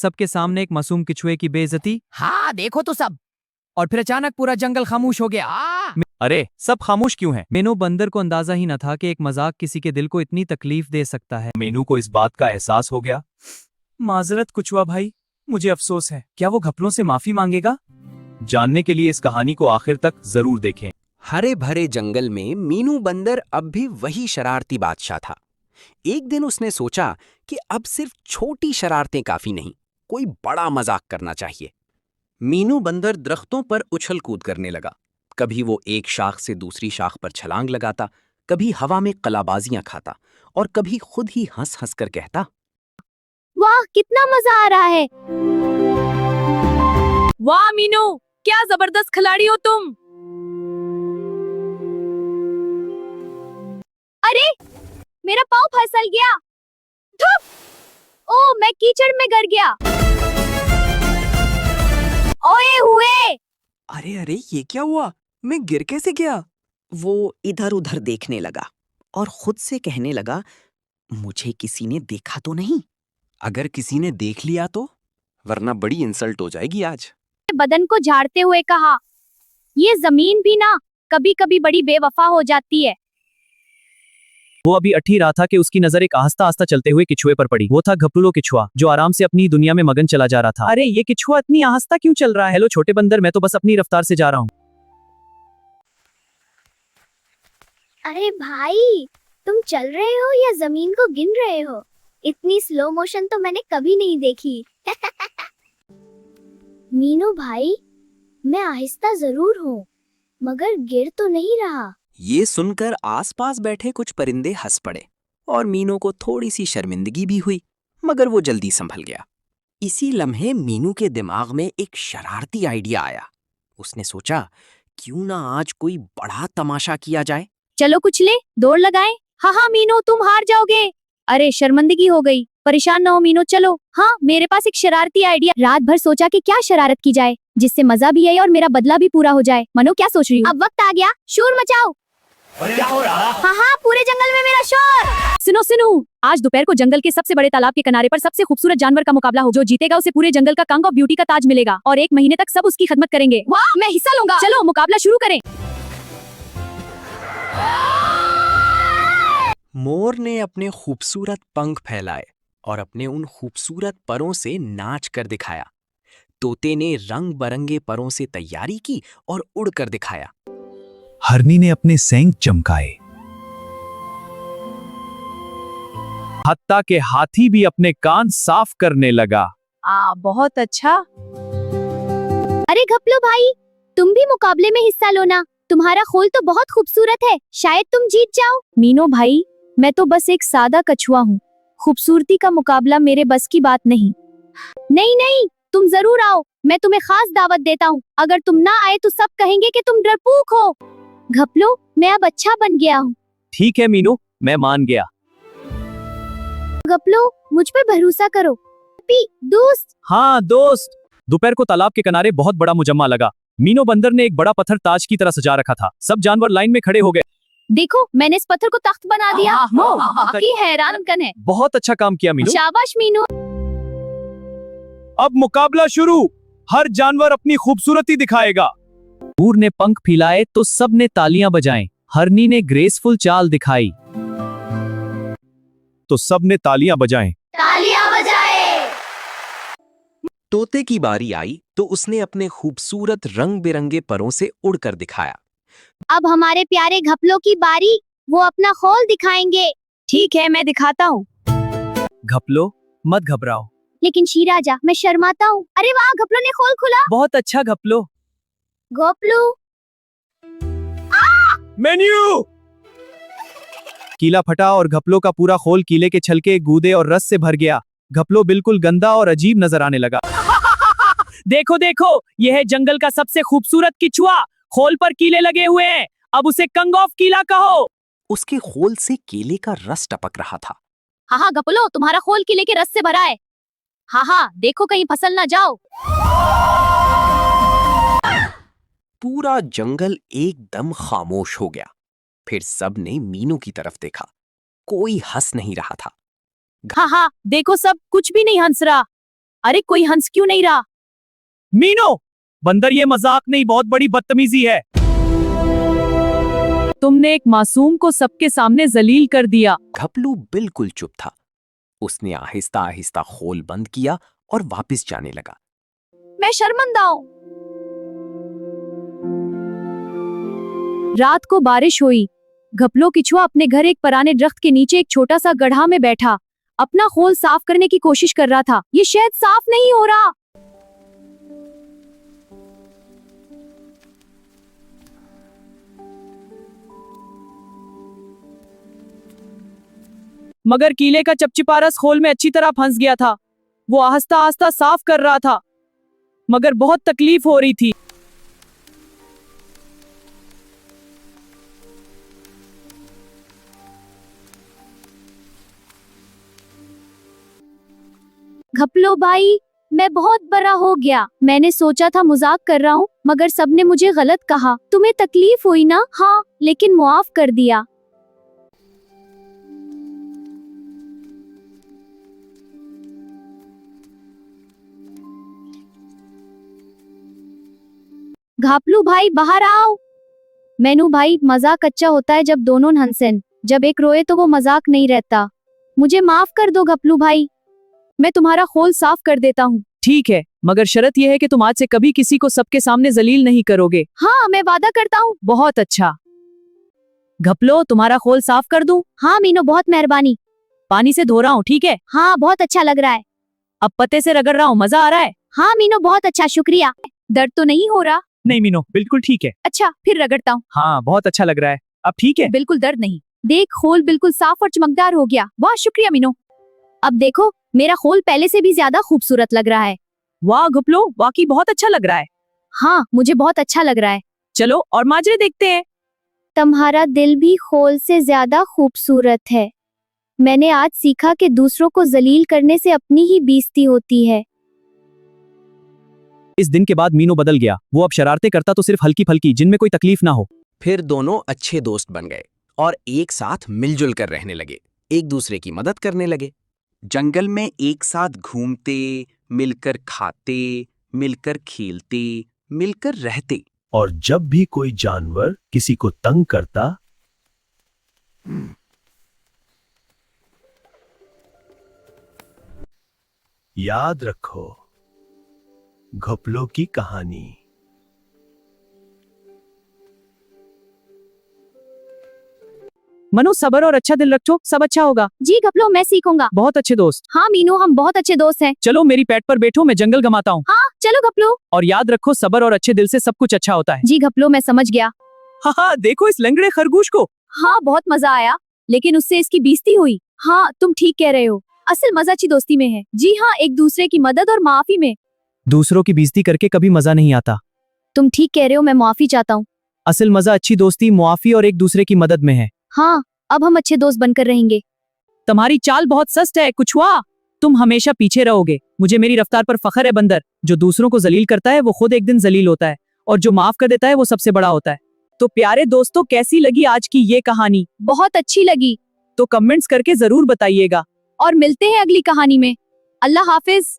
सबके सामने एक मासूम किचुए की बेइज्जती। हाँ देखो तो सब। और फिर अचानक पूरा जंगल खामोश हो गया। अरे सब खामोश क्यों हैं? मेनू बंदर को अंदाजा ही न था कि एक मजाक किसी के दिल को इतनी तकलीफ दे सकता है। मेनू को इस बात का एहसास हो गया। माजरत कुचवा भाई, मुझे अफसोस है। क्या वो घपलों से माफी मांगेगा? जानने के लिए इस कहानी को आखिर तक जरूर देखें। हरे भरे जंगल में मीनू बंदर अब भी वही शरारती बादशाह था। एक दिन उसने सोचा कि अब सिर्फ छोटी शरारतें काफी नहीं, कोई बड़ा मजाक करना चाहिए। मीनू बंदर दरख्तों पर उछल कूद करने लगा। कभी वो एक शाख से दूसरी शाख पर छलांग लगाता, कभी हवा में कलाबाजियां खाता और कभी खुद ही हंस हंस कर कहता, वाह कितना मजा आ रहा है। वाह मीनू, क्या जबरदस्त खिलाड़ी हो तुम। अरे मेरा पाँव फिसल गया। धुप! ओह मैं कीचड़ में गिर गया। ओए हुए। अरे अरे ये क्या हुआ? मैं गिर कैसे गया? वो इधर उधर देखने लगा और खुद से कहने लगा, मुझे किसी ने देखा तो नहीं? अगर किसी ने देख लिया तो? वरना बड़ी इंसल्ट हो जाएगी आज। बदन को झाड़ते हुए कहा, ये जमीन भी ना कभी कभी बड़ी बेवफा हो जाती है। वो अभी अठी रहा था कि उसकी नजर एक आहिस्ता आहिस्ता चलते हुए किचुए पर पड़ी। वो था घपलू किचुआ, जो आराम से अपनी दुनिया में मगन चला जा रहा था। अरे ये किचुआ इतनी आहिस्ता क्यों चल रहा है? हेलो छोटे बंदर, मैं तो बस अपनी रफ्तार से जा रहा हूँ। अरे भाई तुम चल रहे हो या जमीन को गिन रहे हो? इतनी स्लो मोशन तो मैंने कभी नहीं देखी। मीनू भाई मैं आहिस्ता जरूर हूँ, मगर गिर तो नहीं रहा। ये सुनकर आसपास बैठे कुछ परिंदे हंस पड़े और मीनू को थोड़ी सी शर्मिंदगी भी हुई, मगर वो जल्दी संभल गया। इसी लम्हे मीनू के दिमाग में एक शरारती आइडिया आया। उसने सोचा, क्यों ना आज कोई बड़ा तमाशा किया जाए। चलो कुचले दौड़ लगाएं। हाँ हाँ मीनू तुम हार जाओगे। अरे शर्मिंदगी हो गई, परेशान ना हो मीनू, चलो। हाँ मेरे पास एक शरारती आइडिया। रात भर सोचा कि क्या शरारत की जाए जिससे मजा भी आए और मेरा बदला भी पूरा हो जाए। मनो क्या सोच रही हो? अब वक्त आ गया, शोर मचाओ। क्या हो रहा? हाँ हाँ पूरे जंगल में मेरा शोर। सुनो सुनो, आज दोपहर को जंगल के सबसे बड़े तालाब के किनारे पर सबसे खूबसूरत जानवर का मुकाबला हो। जो जीतेगा उसे पूरे जंगल का कंग ऑफ ब्यूटी का ताज मिलेगा और 1 महीने तक सब उसकी खिदमत करेंगे। वाह मैं हिस्सा लूंगा। चलो मुकाबला शुरू करें। मोर ने अपने खूबसूरत पंख फैलाए और अपने उन खूबसूरत परों से नाच कर दिखाया। तोते ने रंग बरंगे परों से तैयारी की और उड़कर दिखाया। हरनी ने अपने सेंग चमकाए। हत्ता के हाथी भी अपने कान साफ करने लगा। बहुत अच्छा। अरे घपलो भाई तुम भी मुकाबले में हिस्सा लो ना, तुम्हारा खोल तो बहुत खूबसूरत है, शायद तुम जीत जाओ। मीनू भाई मैं तो बस एक सादा कछुआ हूँ, खूबसूरती का मुकाबला मेरे बस की बात नहीं। नहीं नहीं तुम जरूर आओ, मैं तुम्हें खास दावत देता हूँ। अगर तुम ना आए तो सब कहेंगे कि तुम डरपोक हो। घपलो मैं अब अच्छा बन गया हूँ। ठीक है मीनू, मैं मान गया। घपलो मुझ पे भरोसा करो दोस्त। हाँ दोस्त। दोपहर को तालाब के किनारे बहुत बड़ा मुजम्मा लगा। मीनू बंदर ने एक बड़ा पत्थर ताज की तरह सजा रखा था। सब जानवर लाइन में खड़े हो गए। देखो मैंने इस पत्थर को तख्त बना दिया। वाकई हैरानकन है। बहुत अच्छा काम किया मीनू। शाबाश मीनू। अब मुकाबला शुरू। हर जानवर अपनी खूबसूरती दिखाएगा। मोर ने पंख फैलाए तो सब ने तालियां बजाएं। हरनी ने ग्रेसफुल चाल दिखाई तो सब ने तालियां बजाएं। तालियां बजाए। तोते की बारी आई तो उसने अपने खूबसूरत रंग बिरंगे परों से उड़कर दिखाया। अब हमारे प्यारे घपलों की बारी, वो अपना खोल दिखाएंगे। ठीक है मैं दिखाता हूँ। घपलो मत घबराओ। लेकिन शीराजा मैं शर्माता हूँ। अरे वाह घपलों ने खोल खुला। बहुत अच्छा घपलो। घपलो मेन्यू। कीला फटा और घपलो का पूरा खोल कीले के छलके, गूदे और रस से भर गया। घपलो बिल्कुल गंदा और अजीब नजर आने लगा। देखो देखो, यह है जंगल का सबसे खूबसूरत किचुआ। खोल पर कीले लगे हुए हैं। अब उसे कंग ऑफ कीला कहो। उसके खोल से केले का रस टपक रहा था। हाँ हाँ घपलो तुम्हारा खोल किले के रस से भरा है। हाँ हाँ देखो कहीं फसल ना जाओ। पूरा जंगल एकदम खामोश हो गया। फिर सब ने मीनू की तरफ देखा। कोई हंस नहीं रहा था। हाँ हाँ देखो सब कुछ भी नहीं हंस रहा। अरे कोई हंस क्यों नहीं रहा? मीनू, बंदर ये मजाक नहीं, बहुत बड़ी बदतमीजी है। तुमने एक मासूम को सबके सामने जलील कर दिया। घपलू बिल्कुल चुप था। उसने आहिस्ता आहिस्ता खोल बंद किया और वापस जाने लगा। मैं शर्मिंदा हूँ। रात को बारिश हुई। घपलो किचुआ अपने घर एक पुराने दरख्त के नीचे एक छोटा सा गड्ढा में बैठा अपना खोल साफ करने की कोशिश कर रहा था। ये शायद साफ नहीं हो रहा। मगर कीले का चपचिपा रस खोल में अच्छी तरह फंस गया था। वो आहिस्ता आहिस्ता साफ कर रहा था, मगर बहुत तकलीफ हो रही थी। घपलो भाई, मैं बहुत बड़ा हो गया। मैंने सोचा था मजाक कर रहा हूँ, मगर सबने मुझे गलत कहा। तुम्हें तकलीफ हुई ना? हाँ, लेकिन मुआफ कर दिया। घापलू भाई बाहर आओ। मैनू भाई, मजाक अच्छा होता है जब दोनों हंसें। जब एक रोए तो वो मजाक नहीं रहता। मुझे माफ कर दो घपलू भाई। मैं तुम्हारा खोल साफ कर देता हूँ। ठीक है, मगर शर्त यह है कि तुम आज से कभी किसी को सबके सामने जलील नहीं करोगे। हाँ, मैं वादा करता हूँ। बहुत अच्छा। घपलो, तुम्हारा खोल साफ कर दूं? हाँ मीनू, बहुत मेहरबानी। पानी से धो रहा हूँ, ठीक है? हाँ, बहुत अच्छा लग रहा है। अब पत्ते से रगड़ रहा हूँ, मजा आ रहा है? हाँ मीनू, बहुत अच्छा, शुक्रिया। दर्द तो नहीं हो रहा? नहीं मीनू, बिल्कुल ठीक है। अच्छा, फिर रगड़ता हूँ। हाँ, बहुत अच्छा लग रहा है। अब ठीक है। बिल्कुल दर्द नहीं। देख, खोल बिल्कुल साफ और चमकदार हो गया। वाह, शुक्रिया मीनू। अब देखो, मेरा खोल पहले से भी ज्यादा खूबसूरत लग रहा है। वाह घपलो, वाकई बहुत अच्छा लग रहा है। हाँ, मुझे बहुत अच्छा लग रहा है। चलो और माजरे देखते हैं। तुम्हारा दिल भी खोल से ज्यादा खूबसूरत है। मैंने आज सीखा कि दूसरों को जलील करने से अपनी ही बेइज्जती होती है। इस दिन के बाद मीनू बदल गया। वो अब शरारतें करता तो सिर्फ हल्की फल्की, जिनमें कोई तकलीफ ना हो। फिर दोनों अच्छे दोस्त बन गए और एक साथ मिलजुल कर रहने लगे, एक दूसरे की मदद करने लगे। जंगल में एक साथ घूमते, मिलकर खाते, मिलकर खेलते, मिलकर रहते। और जब भी कोई जानवर किसी को तंग करता, याद रखो घपलों की कहानी। मनु, सबर और अच्छा दिल रखो, सब अच्छा होगा। जी घपलो, मैं सीखूंगा। बहुत अच्छे दोस्त। हाँ मीनू, हम बहुत अच्छे दोस्त हैं। चलो मेरी पैट पर बैठो, मैं जंगल घमाता हूँ। हाँ चलो घपलो। और याद रखो, सबर और अच्छे दिल से सब कुछ अच्छा होता है। जी घपलो, मैं समझ गया। हाँ हाँ, देखो इस लंगड़े खरगोश को। हाँ, बहुत मजा आया, लेकिन उससे इसकी बेइज्जती हुई। हाँ, तुम ठीक कह रहे हो। असल मजा अच्छी दोस्ती में है। जी हाँ, एक दूसरे की मदद और माफी में। दूसरों की बेइज्जती करके कभी मजा नहीं आता। तुम ठीक कह रहे हो, मैं माफी चाहता हूँ। असल मजा अच्छी दोस्ती, मुआफी और एक दूसरे की मदद में है। हाँ, अब हम अच्छे दोस्त बनकर रहेंगे। तुम्हारी चाल बहुत सस्त है कुछुआ। तुम हमेशा पीछे रहोगे। मुझे मेरी रफ्तार पर फख्र है बंदर। जो दूसरों को जलील करता है वो खुद एक दिन जलील होता है, और जो माफ कर देता है वो सबसे बड़ा होता है। तो प्यारे दोस्तों, कैसी लगी आज की ये कहानी? बहुत अच्छी लगी। तो कमेंट्स करके जरूर बताइएगा। और मिलते हैं अगली कहानी में। अल्लाह हाफिज।